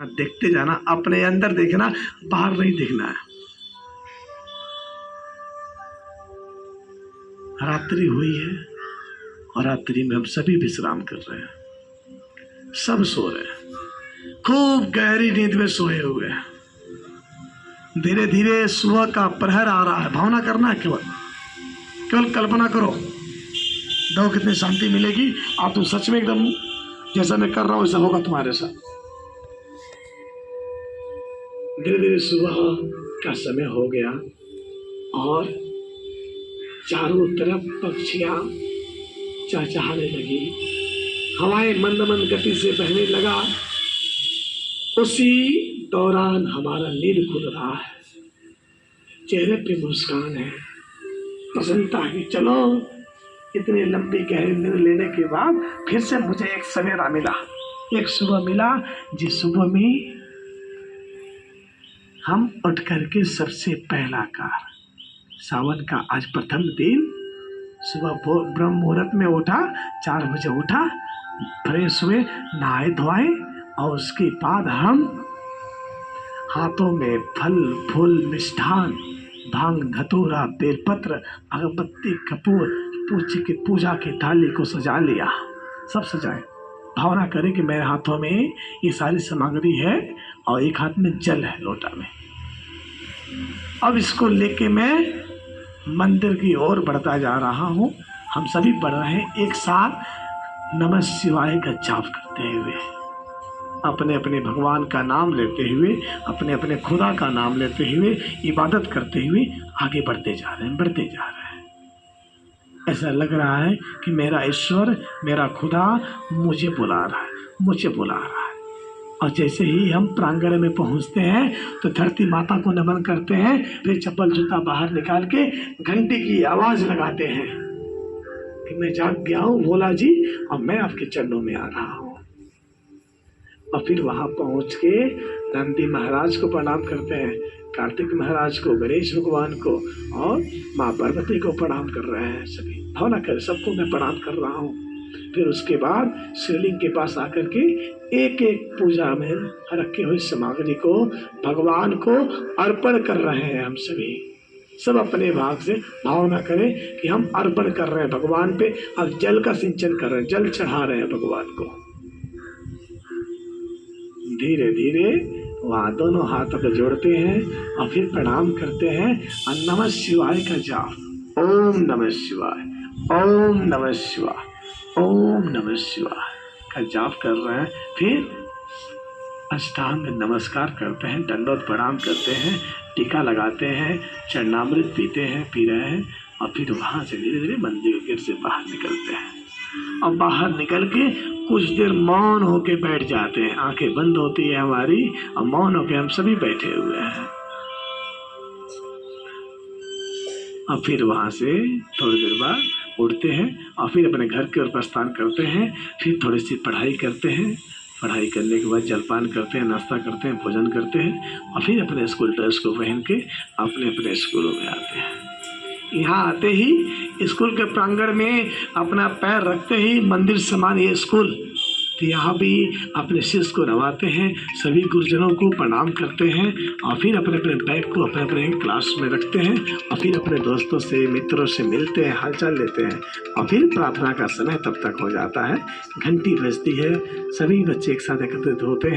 देखते जाना, अपने अंदर देखना, बाहर नहीं देखना है। रात्रि हुई है और रात्रि में हम सभी विश्राम कर रहे हैं, सब सो रहे हैं, खूब गहरी नींद में सोए हुए हैं। धीरे धीरे सुबह का प्रहर आ रहा है। भावना करना है, केवल कल्पना करो, देखो कितनी शांति मिलेगी। आप तुम सच में एकदम जैसा मैं कर रहा हूं वैसा होगा तुम्हारे साथ। धीरे धीरे सुबह का समय हो गया और चारों तरफ पक्षियां चहचहाने लगी, हवाएं मंद मंद गति से बहने लगा। उसी दौरान हमारा नींद खुल रहा है, चेहरे पे मुस्कान है, प्रसन्नता की। चलो, इतनी लंबी गहरी नींद लेने के बाद फिर से मुझे एक सवेरा मिला, एक सुबह मिला, जिस सुबह में हम उठ करके सबसे पहला कार, सावन का आज प्रथम दिन, सुबह ब्रह्म मुहूर्त में उठा, 4 बजे उठा, फ्रेश हुए, नहाए धोए और उसके बाद हम हाथों में फल फूल मिष्ठान, भांग धतूरा, बेलपत्र, अगरबत्ती, कपूर, पूजा की थाली को सजा लिया। सब सजाए, भावना करें कि मेरे हाथों में ये सारी सामग्री है और एक हाथ में जल है लोटा में। अब इसको लेके मैं मंदिर की ओर बढ़ता जा रहा हूँ। हम सभी बढ़ रहे हैं एक साथ नमः शिवाय का जाप करते हुए, अपने अपने भगवान का नाम लेते हुए, अपने अपने खुदा का नाम लेते हुए, इबादत करते हुए आगे बढ़ते जा रहे हैं, बढ़ते जा रहे हैं। ऐसा लग रहा है कि मेरा ईश्वर, मेरा खुदा मुझे बुला रहा है, मुझे बुला रहा है। और जैसे ही हम प्रांगण में पहुंचते हैं तो धरती माता को नमन करते हैं, फिर चप्पल जूता बाहर निकाल के घंटी की आवाज लगाते हैं कि मैं जाग गया हूँ भोला जी, और मैं आपके चरणों में आ रहा हूँ। और फिर वहां पहुंच के नंदी महाराज को प्रणाम करते हैं, कार्तिक महाराज को, गणेश भगवान को और माँ पार्वती को प्रणाम कर रहे हैं। सभी भावना कर, सबको मैं प्रणाम कर रहा हूँ। फिर उसके बाद शिवलिंग के पास आकर के एक एक पूजा में रखी हुई सामग्री को भगवान को अर्पण कर रहे हैं। हम सभी सब अपने भाग से भावना करें कि हम अर्पण कर रहे हैं भगवान पे। अब जल का सिंचन कर रहे हैं, जल चढ़ा रहे हैं भगवान को। धीरे धीरे वहाँ दोनों हाथों को जोड़ते हैं और फिर प्रणाम करते हैं और नमः शिवाय का जाप, ओम नमः शिवाय, ओम नमः शिवाय, ओम नमः शिवाय का जाप कर रहे हैं। फिर अष्टांग नमस्कार करते हैं, दंडोत प्रणाम करते हैं, टीका लगाते हैं, चरणामृत पीते हैं, पी रहे हैं। और फिर वहाँ से धीरे धीरे मंदिर के गेट से बाहर निकलते हैं और बाहर निकल के कुछ देर मौन होके बैठ जाते हैं। आंखें बंद होती है हमारी और मौन होके हम सभी बैठे हुए हैं। और फिर वहाँ से थोड़ी देर बाद उठते हैं और फिर अपने घर की ओर प्रस्थान करते हैं। फिर थोड़ी सी पढ़ाई करते हैं, पढ़ाई करने के बाद जलपान करते हैं, नाश्ता करते हैं, भोजन करते हैं और फिर अपने स्कूल ड्रेस को पहन के अपने अपने स्कूलों में आते हैं। यहाँ आते ही स्कूल के प्रांगण में अपना पैर रखते ही मंदिर समान ये स्कूल, तो यहाँ भी अपने शिष्य को नवाते हैं, सभी गुरुजनों को प्रणाम करते हैं और फिर अपने अपने बैग को अपने अपने क्लास में रखते हैं और फिर अपने दोस्तों से, मित्रों से मिलते हैं, हालचाल लेते हैं और फिर प्रार्थना का समय तब तक हो जाता है। घंटी बजती है, सभी बच्चे एक साथ एकत्रित होते हैं।